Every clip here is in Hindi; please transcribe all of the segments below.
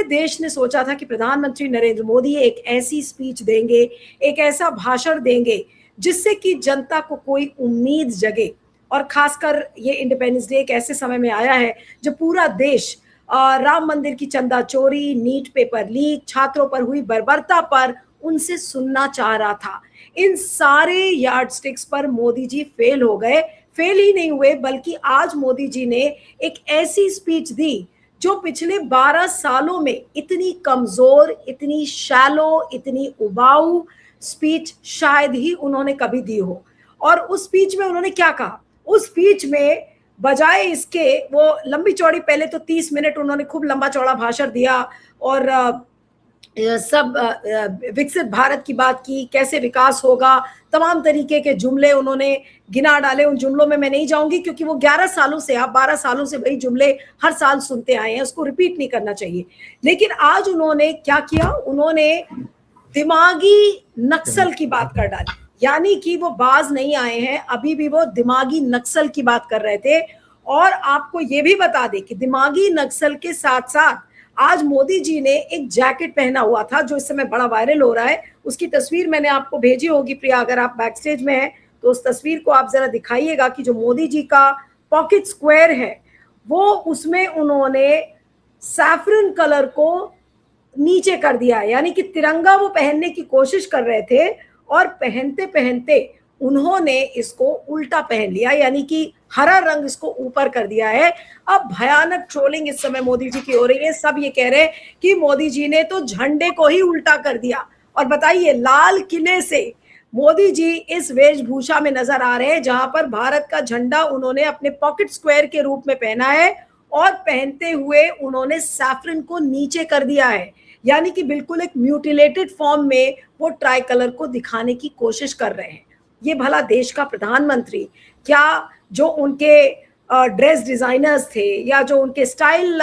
देश ने सोचा था कि प्रधानमंत्री नरेंद्र मोदी एक ऐसी स्पीच देंगे, एक ऐसा भाषण देंगे जिससे कि जनता को कोई उम्मीद जगे। और खासकर ये इंडिपेंडेंस डे एक ऐसे समय में आया है जब पूरा देश राम मंदिर की चंदा चोरी, नीट पेपर लीक, छात्रों पर हुई बर्बरता पर उनसे सुनना चाह रहा था। इन सारे यार्डस्टिक्स पर मोदी जी फेल हो गए। फेल ही नहीं हुए बल्कि आज मोदी जी ने एक ऐसी स्पीच दी जो पिछले 12 सालों में इतनी कमजोर, इतनी शैलो, इतनी उबाऊ स्पीच शायद ही उन्होंने कभी दी हो। और उस स्पीच में उन्होंने क्या कहा? उस स्पीच में बजाय इसके वो लंबी चौड़ी, पहले तो 30 मिनट उन्होंने खूब लंबा चौड़ा भाषण दिया और सब विकसित भारत की बात की, कैसे विकास होगा, तमाम तरीके के जुमले उन्होंने गिना डाले। उन जुमलों में मैं नहीं जाऊंगी क्योंकि वो 11 सालों से, आप 12 सालों से वही जुमले हर साल सुनते आए हैं, उसको रिपीट नहीं करना चाहिए। लेकिन आज उन्होंने क्या किया? उन्होंने दिमागी नक्सल की बात कर डाली, यानी कि वो बाज नहीं आए हैं, अभी भी वो दिमागी नक्सल की बात कर रहे थे। और आपको ये भी बता दें कि दिमागी नक्सल के साथ साथ आज मोदी जी ने एक जैकेट पहना हुआ था जो इस समय बड़ा वायरल हो रहा है। उसकी तस्वीर मैंने आपको भेजी होगी प्रिया, अगर आप बैक स्टेज में हैं तो उस तस्वीर को आप जरा दिखाइएगा कि जो मोदी जी का पॉकेट स्क्वायर है वो, उसमें उन्होंने सैफरन कलर को नीचे कर दिया है, यानी कि तिरंगा वो पहनने की कोशिश कर रहे थे और पहनते पहनते उन्होंने इसको उल्टा पहन लिया, यानी कि हरा रंग इसको ऊपर कर दिया है। अब भयानक ट्रोलिंग इस समय मोदी जी की हो रही है। सब ये कह रहे हैं कि मोदी जी ने तो झंडे को ही उल्टा कर दिया। और बताइए, लाल किले से मोदी जी इस वेशभूषा में नजर आ रहे हैं जहां पर भारत का झंडा उन्होंने अपने पॉकेट स्क्वायर के रूप में पहना है और पहनते हुए उन्होंने सैफरन को नीचे कर दिया है, यानी कि बिल्कुल एक म्यूटिलेटेड फॉर्म में वो ट्राई कलर को दिखाने की कोशिश कर रहे हैं। ये भला देश का प्रधानमंत्री क्या, जो उनके ड्रेस डिजाइनर्स थे या जो उनके स्टाइल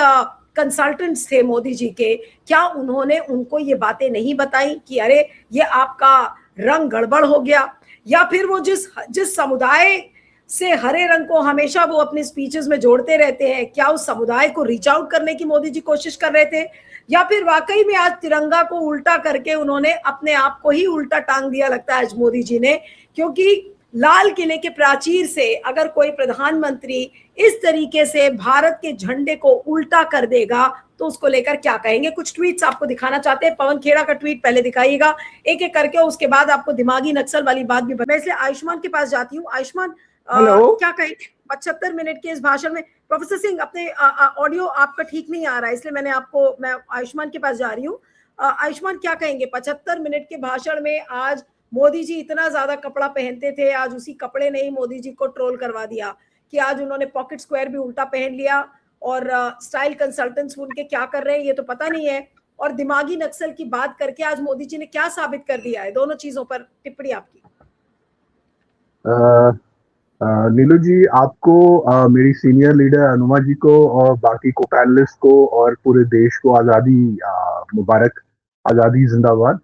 कंसल्टेंट्स थे मोदी जी के, क्या उन्होंने उनको ये बातें नहीं बताई कि अरे ये आपका रंग गड़बड़ हो गया? या फिर वो जिस समुदाय से हरे रंग को हमेशा वो अपने स्पीचेस में जोड़ते रहते हैं, क्या उस समुदाय को रीच आउट करने की मोदी जी कोशिश कर रहे थे? या फिर वाकई में आज तिरंगा को उल्टा करके उन्होंने अपने आप को ही उल्टा टांग दिया लगता है आज मोदी जी ने? क्योंकि लाल किले के प्राचीर से अगर कोई प्रधानमंत्री इस तरीके से भारत के झंडे को उल्टा कर देगा तो उसको लेकर क्या कहेंगे? कुछ ट्वीट्स आपको दिखाना चाहते हैं। पवन खेड़ा का ट्वीट पहले दिखाइएगा एक एक करके, उसके बाद आपको दिमागी नक्सल वाली बात भी। मैं इसलिए आयुष्मान के पास जाती हूँ। आयुष्मान, क्या कहेंगे 75 मिनट के इस भाषण में? प्रोफेसर सिंह, अपने ऑडियो आपका ठीक नहीं आ रहा है, इसलिए मैं आयुष्मान के पास जा रही हूँ। आयुष्मान, क्या कहेंगे 75 मिनट के भाषण में? आज मोदी जी इतना ज्यादा कपड़ा पहनते थे, आज उसी कपड़े ने ही मोदी जी को ट्रोल करवा दिया कि आज उन्होंने पॉकेट स्क्वायर भी उल्टा पहन लिया और स्टाइल कंसल्टेंट्स उनके क्या कर रहे हैं ये तो पता नहीं है। और दिमागी नक्सल की बात करके आज मोदी जी ने क्या साबित कर दिया है? दोनों चीजों पर टिप्पणी आपकी। नीलू जी, आपको, मेरी सीनियर लीडर अनुमा जी को और बाकी को पैनलिस्ट को और पूरे देश को आजादी मुबारक, आजादी जिंदाबाद।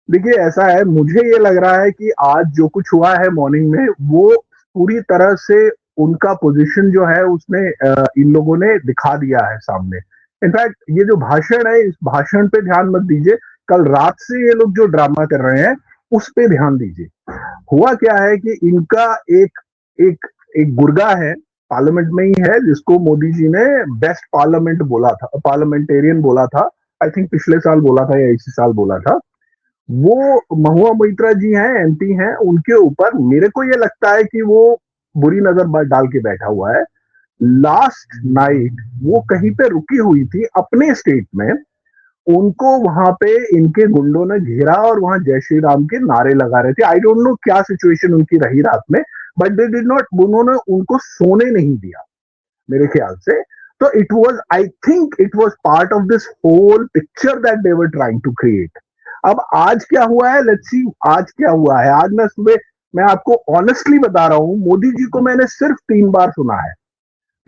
देखिए, ऐसा है, मुझे ये लग रहा है कि आज जो कुछ हुआ है मॉर्निंग में वो पूरी तरह से उनका पोजीशन जो है उसने इन लोगों ने दिखा दिया है सामने। इनफैक्ट ये जो भाषण है, इस भाषण पे ध्यान मत दीजिए, कल रात से ये लोग जो ड्रामा कर रहे हैं उस पे ध्यान दीजिए। हुआ क्या है कि इनका एक एक एक गुर्गा है, पार्लियामेंट में ही है, जिसको मोदी जी ने बेस्ट पार्लियामेंट बोला था, पार्लियामेंटेरियन बोला था। आई थिंक पिछले साल बोला था या इसी साल बोला था। वो महुआ मोइत्रा जी हैं, एमपी हैं, उनके ऊपर मेरे को ये लगता है कि वो बुरी नजर डाल के बैठा हुआ है। लास्ट नाइट वो कहीं पे रुकी हुई थी अपने स्टेट में, उनको वहां पे इनके गुंडों ने घेरा और वहां जय श्री राम के नारे लगा रहे थे। आई डोंट नो क्या सिचुएशन उनकी रही रात में, बट दे डिड नॉट, उन्होंने उनको सोने नहीं दिया मेरे ख्याल से। तो it was, I think it was part of this whole picture that they were trying to create. अब आज क्या हुआ है, लेट्स सी आज क्या हुआ है। आज मैं सुबह, मैं आपको ऑनेस्टली बता रहा हूं, मोदी जी को मैंने सिर्फ 3 बार सुना है।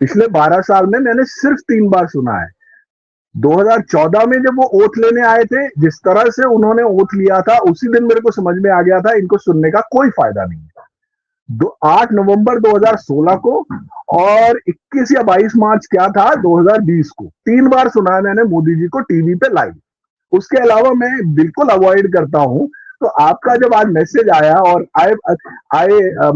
पिछले 12 साल में मैंने सिर्फ 3 बार सुना है। 2014 में जब वो ओथ लेने आए थे, जिस तरह से उन्होंने ओथ लिया था, उसी दिन मेरे को समझ में आ गया था इनको सुनने का कोई फायदा नहीं है। 8 नवंबर 2016 को और 21 या 22 मार्च क्या था 2020 को। 3 बार सुना है मैंने मोदी जी को टीवी पे लाइव। उसके अलावा मैं बिल्कुल अवॉइड करता हूं। तो आपका जब आज मैसेज आया और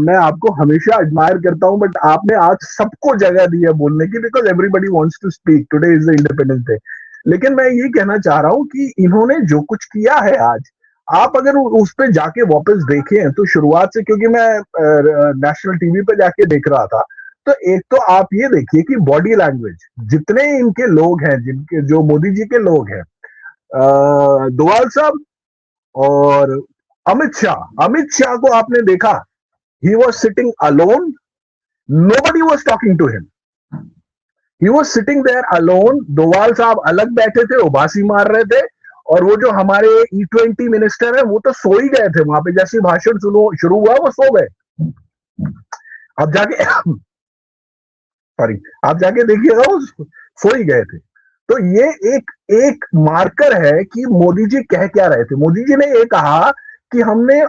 मैं आपको हमेशा एडमायर करता हूं, बट आपने आज सबको जगह दी है बोलने की, because everybody wants to speak, today is the Independence Day. लेकिन मैं ये कहना चाह रहा हूं कि इन्होंने जो कुछ किया है आज, आप अगर उस पे जाके वापस देखें तो शुरुआत से, क्योंकि मैं नेशनल टीवी पे जाके देख रहा था, तो एक तो आप ये देखिए कि बॉडी लैंग्वेज, जितने इनके लोग हैं, जिनके जो मोदी जी के लोग हैं, डोवाल साहब और अमित शाह को आपने देखा, he was sitting alone, nobody was talking to him, he was sitting there alone. Doval साहब अलग बैठे थे, उबासी मार रहे थे, और वो जो हमारे E20 मिनिस्टर है वो तो सो ही गए थे वहां पे, जैसे भाषण शुरू हुआ वो सो गए। आप जाके सॉरी, आप जाके देखिएगा वो सो ही गए थे। तो ये एक मार्कर है कि मोदी जी कह क्या रहे थे। मोदी जी ने ये कहा कि हमने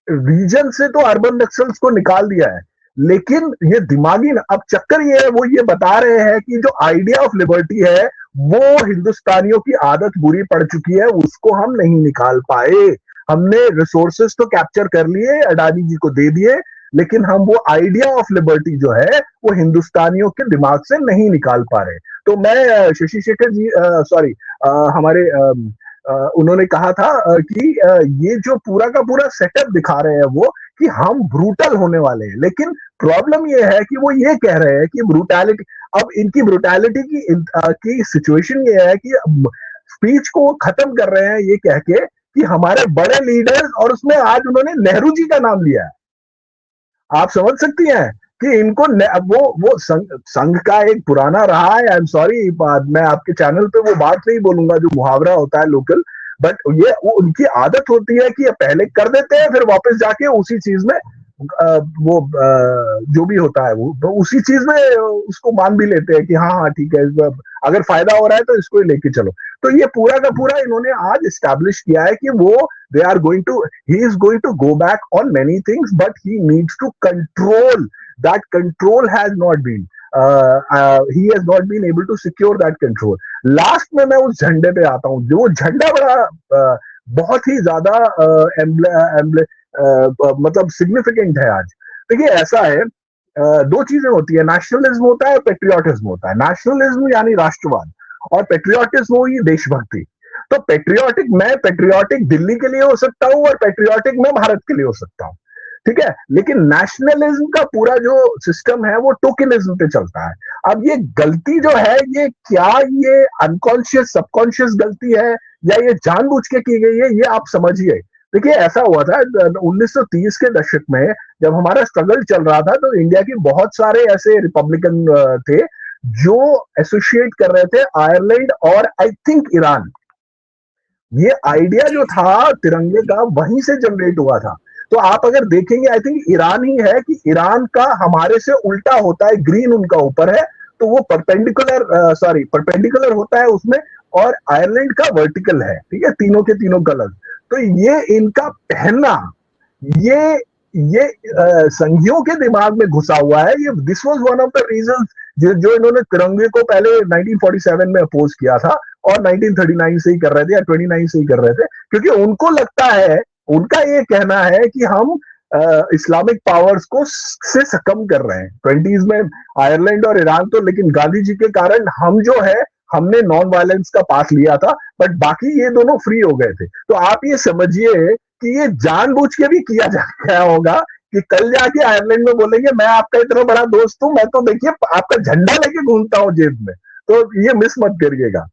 रीजन से तो अर्बन नक्सल्स को निकाल दिया है, लेकिन ये दिमागी अब चक्कर ये है, वो ये बता रहे हैं कि जो आइडिया ऑफ लिबर्टी है वो हिंदुस्तानियों की आदत बुरी पड़ चुकी है, उसको हम नहीं निकाल पाए। हमने रिसोर्सेस तो कैप्चर कर लिए, अडानी जी को दे दिए, लेकिन हम वो आइडिया ऑफ लिबर्टी जो है वो हिंदुस्तानियों के दिमाग से नहीं निकाल पा रहे। तो मैं शशि शेखर जी सॉरी हमारे उन्होंने कहा था कि ये जो पूरा का पूरा सेटअप दिखा रहे हैं वो, कि हम ब्रूटल होने वाले हैं, लेकिन प्रॉब्लम ये है कि वो ये कह रहे हैं कि ब्रूटैलिटी, अब इनकी ब्रूटैलिटी की सिचुएशन ये है कि स्पीच को खत्म कर रहे हैं ये कह के कि हमारे बड़े लीडर्स, और उसमें आज उन्होंने नेहरू जी का नाम लिया है। आप समझ सकती हैं कि इनको वो संघ का एक पुराना रहा है। आई एम सॉरी, मैं आपके चैनल पे वो बात नहीं बोलूंगा जो मुहावरा होता है लोकल, बट ये वो उनकी आदत होती है कि पहले कर देते हैं, फिर वापस जाके उसी चीज में वो जो भी होता है वो उसी चीज में उसको मान भी लेते हैं कि हाँ हाँ ठीक है, अगर फायदा हो रहा है तो इसको ही लेके चलो। तो ये पूरा का पूरा इन्होंने आज एस्टैब्लिश किया है कि वो they are going to he is going to go back on many things, but he needs to control. That control has not been he has not been able to secure that control. Last में मैं उस झंडे पे आता हूँ, जो झंडा बड़ा बहुत ही ज्यादा मतलब सिग्निफिकेंट है आज। देखिए ऐसा है, दो चीजें होती है, नेशनलिज्म होता है, पेट्रियोटिज्म होता है। नेशनलिज्म यानी राष्ट्रवाद, और पेट्रियोटिज्म वो ये देशभक्ति। तो मैं पेट्रियोटिक दिल्ली के लिए हो सकता हूं और पेट्रियोटिक मैं भारत के लिए हो सकता हूं, ठीक है, लेकिन नेशनलिज्म का पूरा जो सिस्टम है वो टोकनिज्म पे चलता है। अब ये गलती जो है, ये क्या ये अनकॉन्शियस सबकॉन्शियस गलती है या ये जानबूझ के की गई है, ये आप समझिए। देखिए ऐसा हुआ था 1930 के दशक में, जब हमारा स्ट्रगल चल रहा था, तो इंडिया के बहुत सारे ऐसे रिपब्लिकन थे जो एसोसिएट कर रहे थे आयरलैंड और आई थिंक ईरान। ये आइडिया जो था तिरंगे का वहीं से जनरेट हुआ था। तो आप अगर देखेंगे, आई थिंक ईरान ही है कि ईरान का हमारे से उल्टा होता है, ग्रीन उनका ऊपर है, तो वो परपेंडिकुलर होता है उसमें, और आयरलैंड का वर्टिकल है, ठीक है, तीनों के तीनों कलर। तो ये इनका पहनना, ये संघियों के दिमाग में घुसा हुआ है। ये this was one of the reasons जो इन्होंने तिरंगे को पहले 1947 में अपोज किया था और 1939 से ही कर रहे थे या 29 से ही कर रहे थे, क्योंकि उनको लगता है, उनका ये कहना है कि हम इस्लामिक पावर्स को से सकम कर रहे हैं। 20s में आयरलैंड और ईरान तो, लेकिन गांधी जी के कारण हम जो है, हमने नॉन वायलेंस का पाथ लिया था, बट बाकी ये दोनों फ्री हो गए थे। तो आप ये समझिए कि ये जानबूझ के भी किया गया होगा कि कल जाके आयरलैंड में बोलेंगे मैं आपका इतना बड़ा दोस्त हूं, मैं तो देखिए आपका झंडा लेके घूमता हूं जेब में। तो ये मिस मत करिएगा।